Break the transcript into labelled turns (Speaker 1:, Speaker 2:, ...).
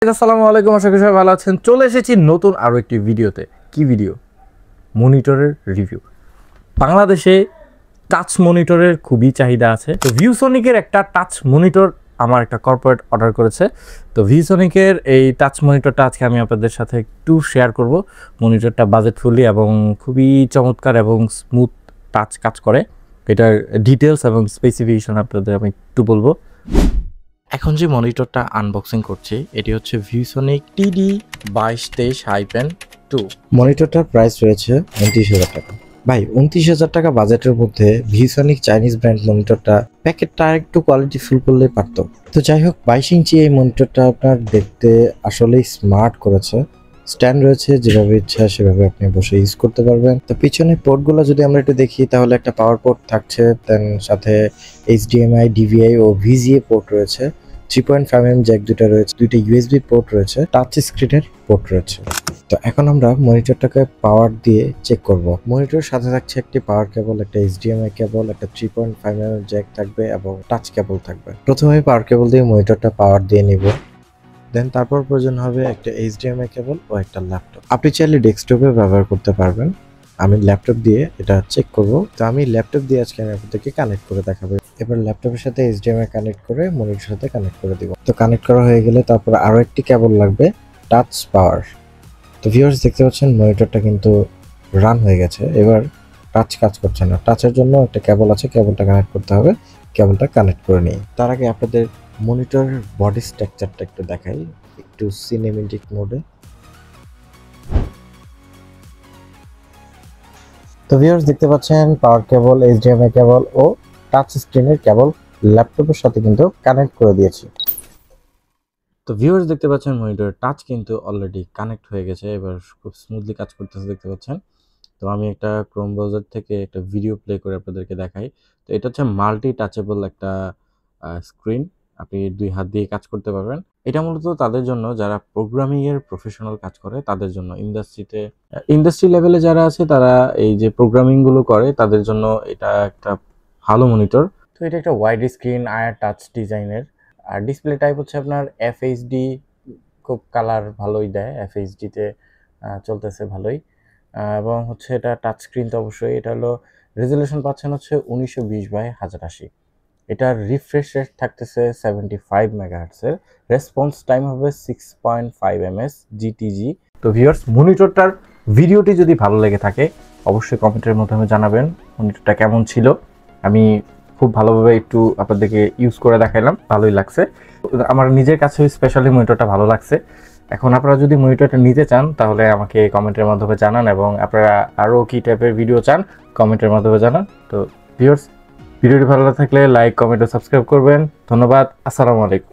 Speaker 1: আসসালামু আলাইকুম, আশা করি সবাই ভালো আছেন। চলে এসেছি নতুন আরও একটি ভিডিওতে। কি ভিডিও? মনিটরের রিভিউ। বাংলাদেশে টাচ মনিটরের খুবই চাহিদা আছে। তো ভিউসনিকের একটা টাচ মনিটর আমার একটা কর্পোরেট অর্ডার করেছে। তো ভিউসনিকের এই টাচ মনিটরটা আজকে আমি আপনাদের সাথে একটু শেয়ার করব। মনিটরটা বাজেট ফ্রেন্ডলি এবং খুবই চমৎকার এবং স্মুথ টাচ কাজ করে। এটার ডিটেলস এবং স্পেসিফিকেশন আপনাদের আমি একটু বলবো। এখন যে মনিটরটা আনবক্সিং করছি এটি হচ্ছে ভিউসনিক TD2223-2।
Speaker 2: মনিটরটার প্রাইস রয়েছে 29,000 টাকা। ভাই 29,000 টাকা বাজেটের মধ্যে ভিউসনিক চাইনিজ ব্র্যান্ড মনিটরটা প্যাকেটটা একটু কোয়ালিটি ফুল করলে পারতো। তো যাই হোক, 22 ইঞ্চি এই মনিটরটা আপনার দেখতে আসলেই স্মার্ট করেছে। স্ট্যান্ড রয়েছে, যেভাবে ইচ্ছা সেভাবে আপনি বসে ইউজ করতে পারবেন। তো পিছনে পোর্টগুলো যদি আমরা একটু দেখি তাহলে একটা পাওয়ার পোর্ট থাকছে, দেন সাথে HDMI, DVI ও VGA পোর্ট রয়েছে, 3.5mm জ্যাক দুটো রয়েছে, দুইটা USB পোর্ট রয়েছে, টাচ স্ক্রিনের পোর্ট রয়েছে। তো এখন আমরা মনিটরটাকে পাওয়ার দিয়ে চেক করব। মনিটরের সাথে থাকছে একটি পাওয়ার কেবল, একটা HDMI কেবল, একটা 3.5mm জ্যাক থাকবে এবং টাচ কেবল থাকবে। প্রথমে পাওয়ার কেবল দিয়ে মনিটরটা পাওয়ার দিয়ে নিব, দেন তারপর প্রয়োজন হবে একটা HDMI কেবল ও একটা ল্যাপটপ। আপনি চাইলে ডেস্কটপে ব্যবহার করতে পারবেন। আমি ল্যাপটপ দিয়ে এটা চেক করব। তো আমি ল্যাপটপ দিয়ে আজকে আমি আপনাদেরকে কানেক্ট করে দেখাবো। এবার ল্যাপটপের সাথে HDMI কানেক্ট করে মনিটরের সাথে কানেক্ট করে দিব। তো কানেক্ট করা হয়ে গেলে তারপর আরো একটি কেবল লাগবে, টাচ পাওয়ার। তো ভিউয়ার্স দেখতে পাচ্ছেন মনিটরটা কিন্তু রান হয়ে গেছে। এবার টাচ কাজ করছে না, টাচের জন্য একটা কেবল আছে, কেবলটা কানেক্ট করতে হবে। কেবলটা কানেক্ট করে নিই। তার আগে আপনাদের মনিটরের বডি স্ট্রাকচারটা একটু দেখাই, একটু সিনেমেটিক মোডে। তো ভিউয়ার্স দেখতে পাচ্ছেন পাওয়ার কেবল, HDMI কেবল ও টাচ স্ক্রিনের কেবল ল্যাপটপের সাথে কিন্তু কানেক্ট করে দিয়েছি।
Speaker 1: তো ভিউয়ার্স দেখতে পাচ্ছেন মনিটরের টাচ কিন্তু অলরেডি কানেক্ট হয়ে গেছে। এবার খুব স্মুথলি কাজ করতেছে দেখতে পাচ্ছেন। তো আমি একটা ক্রোম ব্রাউজার থেকে একটা ভিডিও প্লে করে আপনাদেরকে দেখাই। তো এটা হচ্ছে মাল্টি টাচেবল একটা স্ক্রিন, আপনি দুই হাত দিয়ে কাজ করতে পারবেন। এটা মূলত তাদের জন্য যারা প্রোগ্রামিং এর প্রফেশনাল কাজ করে তাদের জন্য, ইন্ডাস্ট্রি লেভেলে যারা আছে তারা এই যে প্রোগ্রামিং গুলো করে তাদের জন্য এটা একটা ভালো মনিটর। তো এটা একটা ওয়াইড স্ক্রিন আয়ার টাচ ডিজাইনের, আর ডিসপ্লে টাইপ হচ্ছে আপনার FHD, খুব কালার ভালোই দেয়, FHD-তে চলতেছে ভালোই। এবং হচ্ছে এটা টাচ স্ক্রিন, তো অবশ্যই এটা হলো রেজুলেশন পাচ্ছেন হচ্ছে 1920x1080। এটার রিফ্রেশ রেট থাকতেছে 75 মেগাহার্টসের, রেসপন্স টাইম হবে 6.5 ms GTG। তো ভিউয়ার্স মনিটরটার ভিডিওটি যদি ভালো লেগে থাকে অবশ্যই কমেন্টের মাধ্যমে জানাবেন মনিটরটা কেমন ছিল। আমি খুব ভালোভাবে একটু আপনাদেরকে ইউজ করে দেখাইলাম, ভালোই লাগছে। আমার নিজের কাছে স্পেশালি মনিটরটা ভালো লাগছে। এখন আপনারা যদি মনিটরটা নিতে চান তাহলে আমাকে কমেন্টের মাধ্যমে জানান, এবং আপনারা আরও কী টাইপের ভিডিও চান কমেন্টের মাধ্যমে জানান। তো ভিউয়ার্স ভিডিওটি ভালো লাগলে লাইক, কমেন্ট ও সাবস্ক্রাইব করবেন। ধন্যবাদ। আসসালামু আলাইকুম।